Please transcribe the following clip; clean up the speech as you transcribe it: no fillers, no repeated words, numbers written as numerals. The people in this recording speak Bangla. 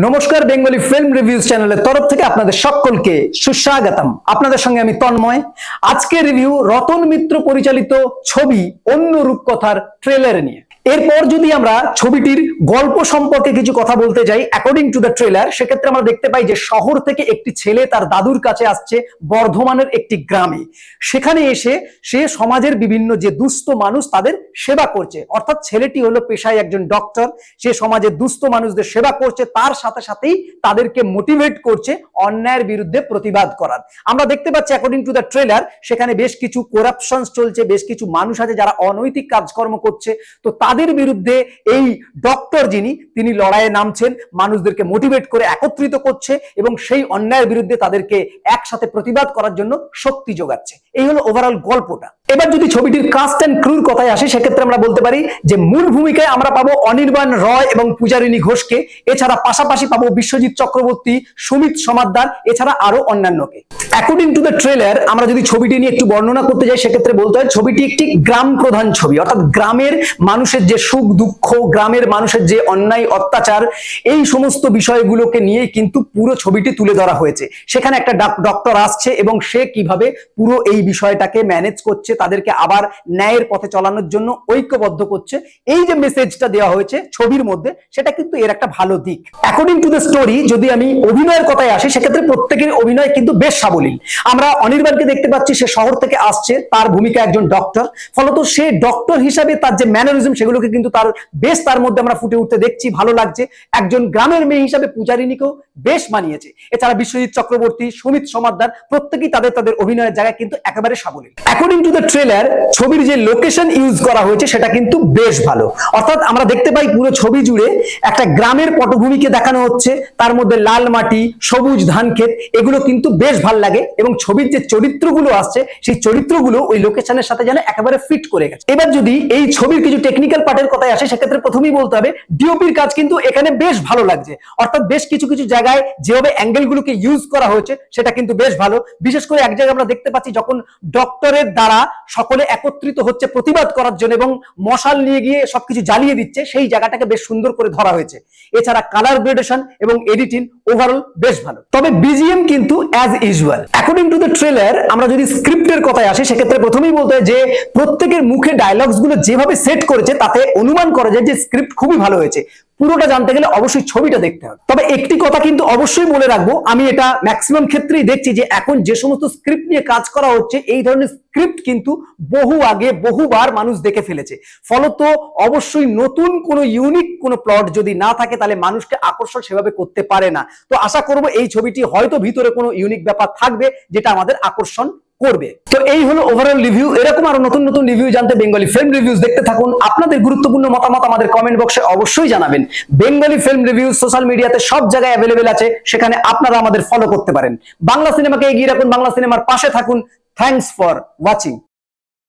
নমস্কার, বেঙ্গলি ফিল্ম রিভিউজ চ্যানেলের তরফ থেকে আপনাদের সকলকে সুস্বাগতম। আপনাদের সঙ্গে আমি তন্ময়। আজকে রিভিউ রতন মিত্র পরিচালিত ছবি অন্য রূপকথার ট্রেলার নিয়ে। এরপর যদি আমরা ছবিটির গল্প সম্পর্কে কিছু কথা বলতে যাই, অ্যাকর্ডিং টু দ্য ট্রেলার, সেক্ষেত্রে আমরা দেখতে পাই যে শহর থেকে একটি ছেলে তার দাদুর কাছে আসছে বর্ধমানের একটি গ্রামে। সেখানে এসে সে সমাজের বিভিন্ন যে দুস্থ মানুষ তাদের সেবা করছে, অর্থাৎ ছেলেটি হলো পেশায় একজন ডক্টর। সে সমাজের দুস্থ মানুষদের সেবা করছে, তার সাথে সাথেই তাদেরকে মোটিভেট করছে অন্যায়ের বিরুদ্ধে প্রতিবাদ করার। আমরা দেখতে পাচ্ছি অ্যাকর্ডিং টু দ্য ট্রেলার সেখানে বেশ কিছু করাপশন চলছে, বেশ কিছু মানুষ আছে যারা অনৈতিক কাজকর্ম করছে। তো তাদের বিরুদ্ধে এই ডক্টর তিনি লড়াইয়ে নামছেন, মানুষদেরকে মোটিভেট করে একত্রিত করছে এবং সেই অন্যায়ের বিরুদ্ধে তাদেরকে একসাথে প্রতিবাদ করার জন্য শক্তি যোগাচ্ছে। এই হলো ওভারঅল গল্পটা। এবার যদি ছবিটির কাস্ট এন্ড ক্রুর কথায় আসে, সেক্ষেত্রে আমরা বলতে পারি যে মূল ভূমিকায় আমরা পাবো অনির্বাণ রয় এবং পূজারিণী ঘোষকে। এছাড়া পাশাপাশি পাবো বিশ্বজিৎ চক্রবর্তী, সুমিত সমাদ্দার, এছাড়া আরো অন্যান্যকে। অ্যাকর্ডিং টু দ্য ট্রেলার আমরা যদি ছবিটি নিয়ে একটু বর্ণনা করতে যাই, সেক্ষেত্রে বলতে হয় ছবিটি একটি গ্রাম প্রধান ছবি, অর্থাৎ গ্রামের মানুষের যে সুখ দুঃখ, গ্রামের মানুষের যে অন্যায় অত্যাচার, এই সমস্ত বিষয়গুলোকে নিয়ে কিন্তু পুরো ছবিটি তুলে ধরা হয়েছে। সেখানে একটা ডক্টর আসছে এবং সে কিভাবে পুরো এই বিষয়টাকে ম্যানেজ করছে, তাদেরকে আবার ন্যায়ের পথে চলানোর জন্য ঐক্যবদ্ধ করছে। এই যে মেসেজটা দেওয়া হয়েছে ছবির মধ্যে, সেটা কিন্তু এর একটা ভালো দিক। অ্যাকর্ডিং টু দ্য স্টোরি যদি আমি অভিনয়ের কথায় আসি, সেক্ষেত্রে প্রত্যেকের অভিনয় কিন্তু বেশ সাবলীল। আমরা অনির্বাণকে দেখতে পাচ্ছি, সে শহর থেকে আসছে, তার ভূমিকা একজন ডক্টর। ফলত সে ডক্টর হিসাবে তার যে ম্যানারিজম সেগুলোকে কিন্তু তার মধ্যে আমরা ফুটে উঠতে দেখছি, ভালো লাগছে। একজন গ্রামের মেয়ে হিসাবে পূজারিণীকেও বেশ মানিয়েছে। এছাড়া বিশ্বজিৎ চক্রবর্তী, সুমিত সমাদ্দার প্রত্যেকেই তাদের অভিনয়ের জায়গায় কিন্তু একেবারে সাবলীল। অ্যাকর্ডিং টু দ্য ট্রেলার ছবির যে লোকেশন ইউজ করা হয়েছে সেটা কিন্তু বেশ ভালো। অর্থাৎ আমরা দেখতে পাই পুরো ছবি জুড়ে একটা গ্রামের পটভূমিকে দেখানো হচ্ছে, তার মধ্যে লাল মাটি, সবুজ ধান ক্ষেত, এগুলো কিন্তু বেশ ভালো লাগে। এবং ছবির যে চরিত্রগুলো আসছে, সেই চরিত্রগুলো ওই লোকেশনের সাথে যেন একেবারে ফিট করে গেছে। এবার যদি এই ছবির কিছু টেকনিক্যাল পার্টের কথায় আসে, সেক্ষেত্রে প্রথমেই বলতে হবে ডিওপির কাজ কিন্তু এখানে বেশ ভালো লাগছে। অর্থাৎ বেশ কিছু জায়গায় যেভাবে অ্যাঙ্গেলগুলোকে ইউজ করা হয়েছে সেটা কিন্তু বেশ ভালো। বিশেষ করে এক জায়গায় আমরা দেখতে পাচ্ছি যখন ডক্টরের দ্বারা সকলে একত্রিত হচ্ছে প্রতিবাদ করার জন্য এবং মশাল নিয়ে গিয়ে সবকিছু জ্বালিয়ে দিচ্ছে, সেই জায়গাটাকে বেশ সুন্দর করে ধরা হয়েছে। এছাড়া কালার গ্রেডেশন এবং এডিটিং ওভারঅল বেশ ভালো। তবে বিজিএম কিন্তু as usual. According to the trailer আমরা যদি স্ক্রিপ্টের কথায় আসি, সেক্ষেত্রে প্রথমেই বলতে হয় যে প্রত্যেকের মুখে ডায়লগস গুলো যেভাবে সেট করেছে তাতে অনুমান করা যায় যে স্ক্রিপ্ট খুবই ভালো হয়েছে। পুরোটা জানতে গেলে অবশ্যই ছবিটা দেখতে হবে। তবে একটি কথা কিন্তু অবশ্যই বলে রাখবো, আমি এটা ম্যাক্সিমাম ক্ষেত্রেই দেখছি যে এখন যে সমস্ত স্ক্রিপ্ট নিয়ে কাজ করা হচ্ছে, এই ধরনের স্ক্রিপ্ট কিন্তু বহুবার মানুষ দেখে ফেলেছে। ফলত অবশ্যই নতুন কোনো ইউনিক কোনো প্লট যদি না থাকে, তাহলে মানুষকে আকর্ষণ সেভাবে করতে পারে না। তো আশা করব এই ছবিটি হয়তো ভিতরে কোনো ইউনিক ব্যাপার থাকবে যেটা আমাদের আকর্ষণ করবে। তো এই হলো ওভারঅল রিভিউ। এরকম আরো নতুন রিভিউ জানতে বেঙ্গলি ফিল্ম রিভিউজ দেখতে থাকুন। আপনাদের গুরুত্বপূর্ণ মতামত আমাদের কমেন্ট বক্সে অবশ্যই জানাবেন। বেঙ্গলি ফিল্ম রিভিউজ সোশ্যাল মিডিয়াতে সব জায়গায় অ্যাভেলেবেল আছে, সেখানে আপনারা আমাদের ফলো করতে পারেন। বাংলা সিনেমাকে এগিয়ে রাখুন, বাংলা সিনেমার পাশে থাকুন। Thanks for watching.